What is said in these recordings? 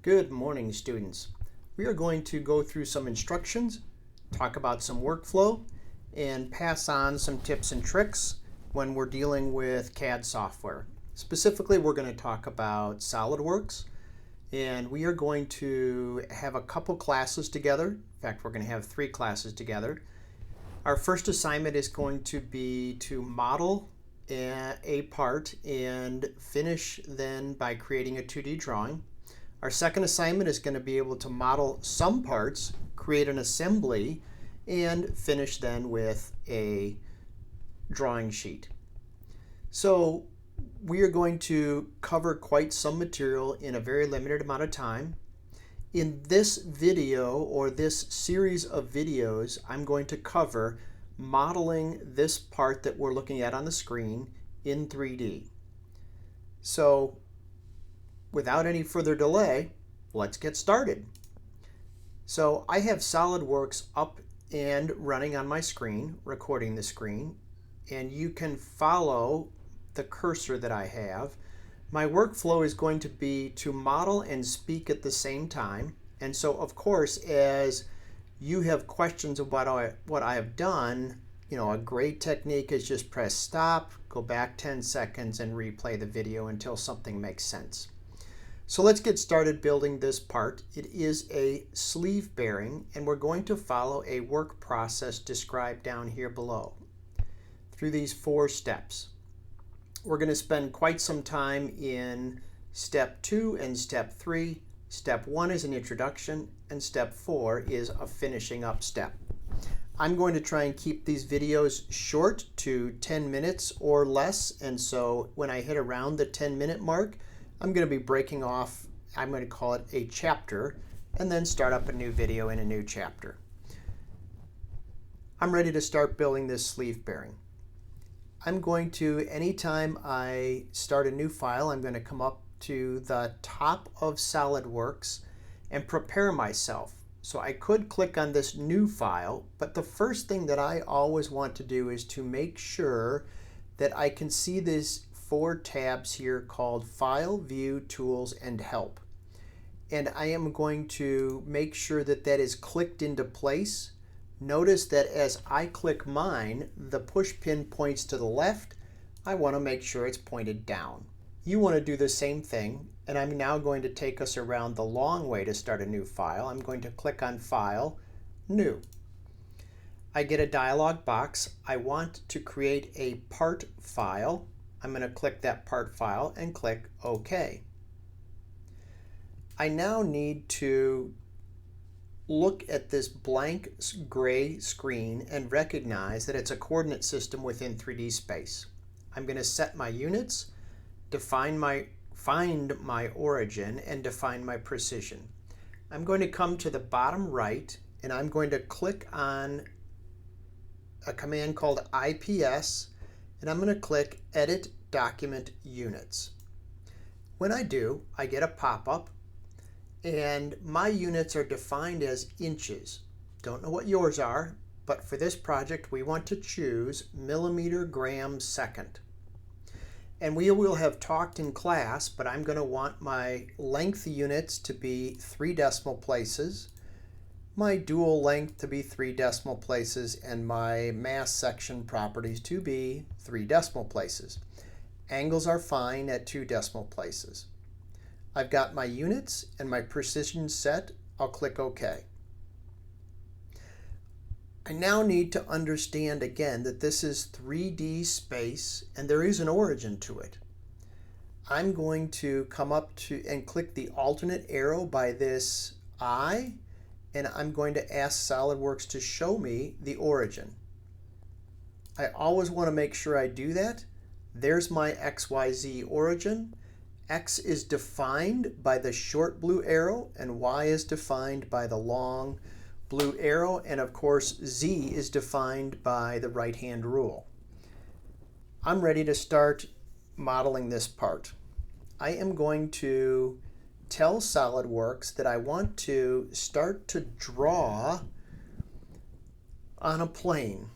Good morning, students. We are going to go through some instructions, talk about some workflow, and pass on some tips and tricks when we're dealing with CAD software. Specifically, we're going to talk about SolidWorks, and we are going to have a couple classes together. In fact, we're going to have 3 classes together. Our first assignment is going to be to model a part and finish then by creating a 2D drawing. Our second assignment is going to be able to model some parts, create an assembly, and finish then with a drawing sheet. So we are going to cover quite some material in a very limited amount of time. In this video or this series of videos, I'm going to cover modeling this part that we're looking at on the screen in 3D. So without any further delay, let's get started. So I have SolidWorks up and running on my screen, recording the screen, and you can follow the cursor that I have. My workflow is going to be to model and speak at the same time. And so, of course, as you have questions about what I have done, a great technique is just press stop, go back 10 seconds, and replay the video until something makes sense. So let's get started building this part. It is a sleeve bearing, and we're going to follow a work process described down here below through these 4 steps. We're going to spend quite some time in step 2 and step 3. Step 1 is an introduction, and step 4 is a finishing up step. I'm going to try and keep these videos short to 10 minutes or less, and so when I hit around the 10-minute mark, I'm going to be breaking off, I'm going to call it a chapter, and then start up a new video in a new chapter. I'm ready to start building this sleeve bearing. I'm going to, anytime I start a new file, I'm going to come up to the top of SolidWorks and prepare myself. So I could click on this new file, but the first thing that I always want to do is to make sure that I can see these 4 tabs here called File, View, Tools, and Help. And I am going to make sure that that is clicked into place. Notice that as I click mine, the push pin points to the left. I want to make sure it's pointed down. You want to do the same thing, and I'm now going to take us around the long way to start a new file. I'm going to click on File, New. I get a dialog box. I want to create a part file. I'm going to click that part file and click OK. I now need to look at this blank gray screen and recognize that it's a coordinate system within 3D space. I'm going to set my units, find my origin, and define my precision. I'm going to come to the bottom right, and I'm going to click on a command called IPS, and I'm going to click Edit Document Units. When I do, I get a pop-up, and my units are defined as inches. Don't know what yours are, but for this project we want to choose millimeter gram second. And we will have talked in class, but I'm going to want my length units to be 3 decimal places, my dual length to be 3 decimal places, and my mass section properties to be 3 decimal places. Angles are fine at 2 decimal places. I've got my units and my precision set. I'll click OK. I now need to understand again that this is 3D space and there is an origin to it. I'm going to come up to and click the alternate arrow by this eye, and I'm going to ask SolidWorks to show me the origin. I always want to make sure I do that. There's my XYZ origin. X is defined by the short blue arrow and Y is defined by the long blue arrow, and of course Z is defined by the right-hand rule. I'm ready to start modeling this part. I am going to tell SolidWorks that I want to start to draw on a plane.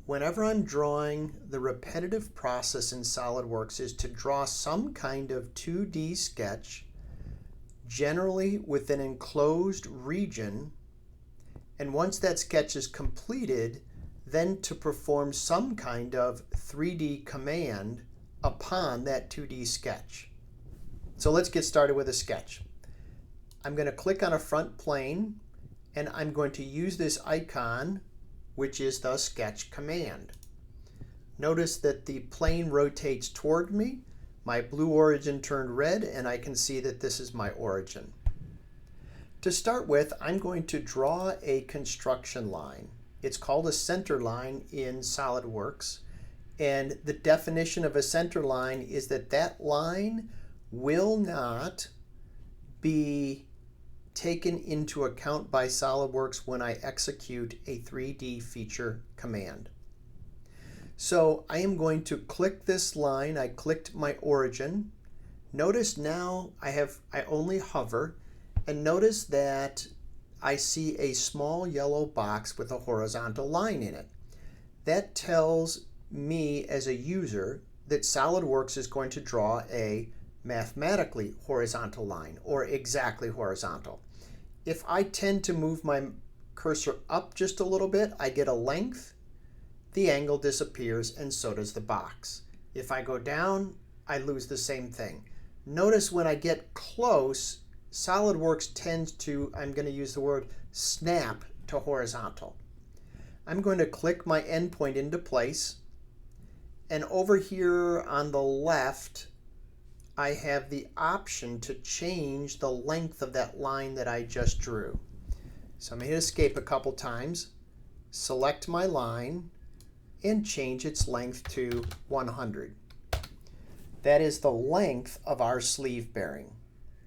Whenever I'm drawing, the repetitive process in SolidWorks is to draw some kind of 2D sketch generally with an enclosed region, and once that sketch is completed, then to perform some kind of 3D command upon that 2D sketch. So let's get started with a sketch. I'm going to click on a front plane, and I'm going to use this icon, which is the sketch command. Notice that the plane rotates toward me, my blue origin turned red, and I can see that this is my origin. To start with, I'm going to draw a construction line. It's called a center line in SolidWorks, and the definition of a center line is that that line will not be taken into account by SolidWorks when I execute a 3D feature command. So I am going to click this line. I clicked my origin. Notice now I only hover, and notice that I see a small yellow box with a horizontal line in it. That tells me as a user that SolidWorks is going to draw a mathematically horizontal line, or exactly horizontal. If I tend to move my cursor up just a little bit, I get a length, the angle disappears, and so does the box. If I go down, I lose the same thing. Notice when I get close, SolidWorks tends to, I'm going to use the word, snap to horizontal. I'm going to click my endpoint into place, and over here on the left, I have the option to change the length of that line that I just drew. So I'm going to hit escape a couple times, select my line, and change its length to 100. That is the length of our sleeve bearing.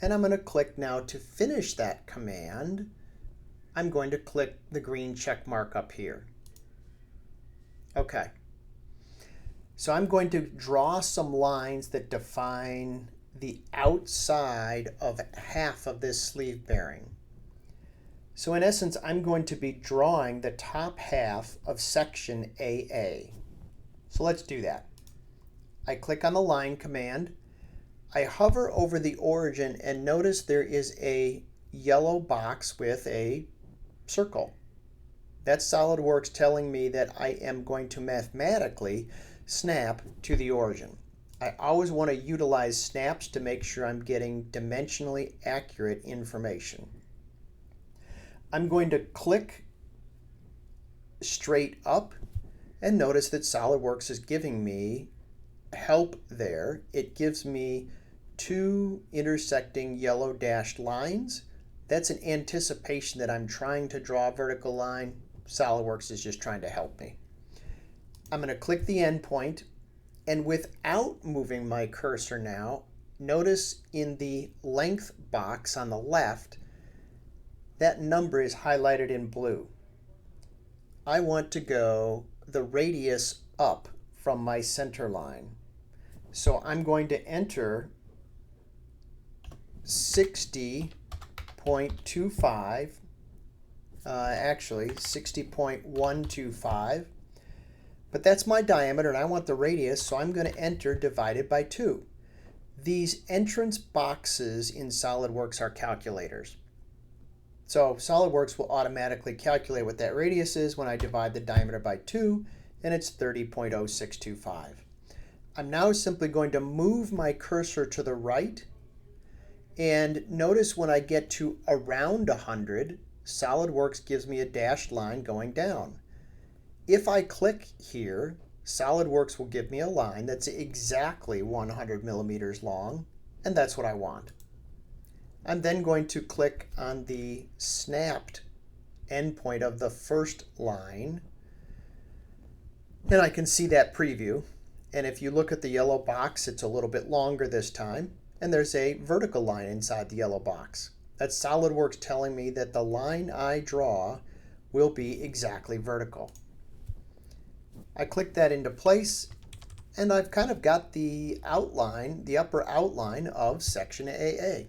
And I'm going to click now to finish that command. I'm going to click the green check mark up here. Okay. So I'm going to draw some lines that define the outside of half of this sleeve bearing. So in essence, I'm going to be drawing the top half of section AA. So let's do that. I click on the line command. I hover over the origin, and notice there is a yellow box with a circle. That's SolidWorks telling me that I am going to mathematically snap to the origin. I always want to utilize snaps to make sure I'm getting dimensionally accurate information. I'm going to click straight up, and notice that SolidWorks is giving me help there. It gives me two intersecting yellow dashed lines. That's an anticipation that I'm trying to draw a vertical line. SolidWorks is just trying to help me. I'm going to click the endpoint, and without moving my cursor now, notice in the length box on the left, that number is highlighted in blue. I want to go the radius up from my center line. So I'm going to enter 60.25, actually 60.125, but that's my diameter and I want the radius, so I'm going to enter divided by 2. These entrance boxes in SolidWorks are calculators. So SolidWorks will automatically calculate what that radius is when I divide the diameter by 2, and it's 30.0625. I'm now simply going to move my cursor to the right, and notice when I get to around 100, SolidWorks gives me a dashed line going down. If I click here, SolidWorks will give me a line that's exactly 100 millimeters long, and that's what I want. I'm then going to click on the snapped endpoint of the first line, and I can see that preview. And if you look at the yellow box, it's a little bit longer this time, and there's a vertical line inside the yellow box. That's SolidWorks telling me that the line I draw will be exactly vertical. I click that into place, and I've kind of got the outline, the upper outline of section AA.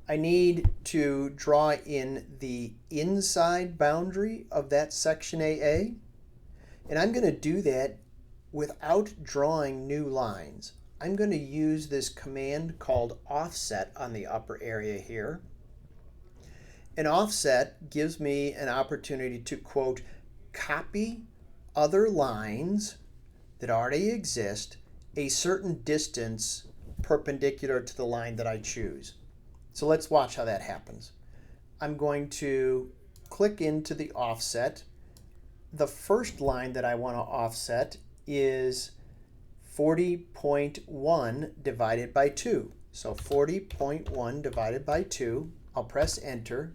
I need to draw in the inside boundary of that section AA, and I'm going to do that without drawing new lines. I'm going to use this command called offset on the upper area here. An offset gives me an opportunity to, quote, copy other lines that already exist a certain distance perpendicular to the line that I choose. So let's watch how that happens. I'm going to click into the offset. The first line that I want to offset is 40.1 divided by 2. So 40.1 divided by 2. I'll press enter.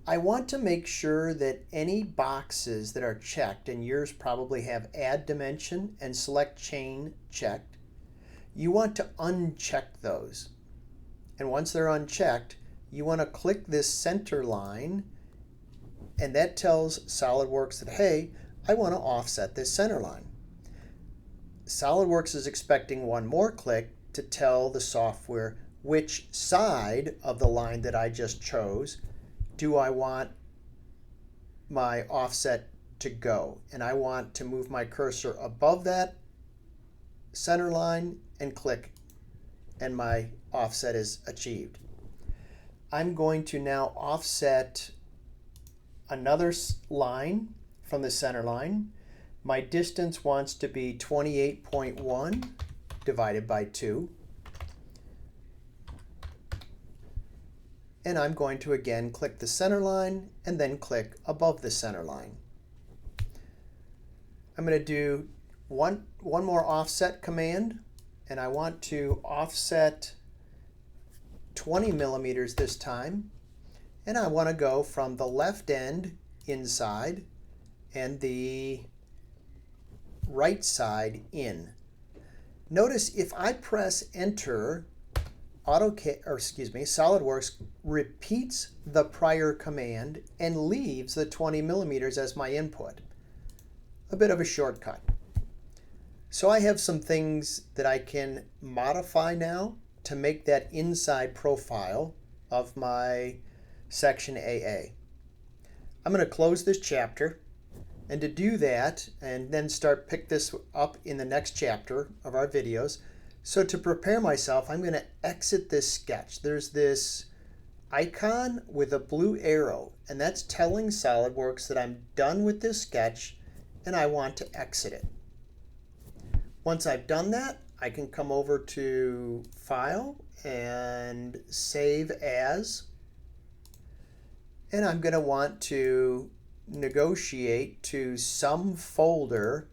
I want to make sure that any boxes that are checked, and yours probably have add dimension and select chain checked, you want to uncheck those. And once they're unchecked, you want to click this center line, and that tells SOLIDWORKS that, hey, I want to offset this center line. SOLIDWORKS is expecting one more click to tell the software which side of the line that I just chose do I want my offset to go. And I want to move my cursor above that center line and click, and my offset is achieved. I'm going to now offset another line from the center line. My distance wants to be 28.1 divided by 2. And I'm going to again click the center line and then click above the center line. I'm going to do one more offset command, and I want to offset 20 millimeters this time. And I want to go from the left end inside and the right side in. Notice if I press enter, SOLIDWORKS repeats the prior command and leaves the 20 millimeters as my input. A bit of a shortcut. So I have some things that I can modify now to make that inside profile of my section AA. I'm going to close this chapter, and to do that, and then pick this up in the next chapter of our videos. So to prepare myself, I'm going to exit this sketch. There's this icon with a blue arrow, and that's telling SOLIDWORKS that I'm done with this sketch and I want to exit it. Once I've done that, I can come over to File and Save As. And I'm going to want to negotiate to some folder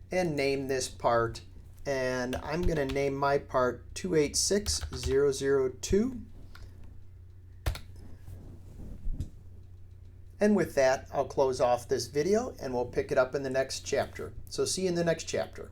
and name this part, and I'm going to name my part 286002. And with that, I'll close off this video and we'll pick it up in the next chapter. So see you in the next chapter.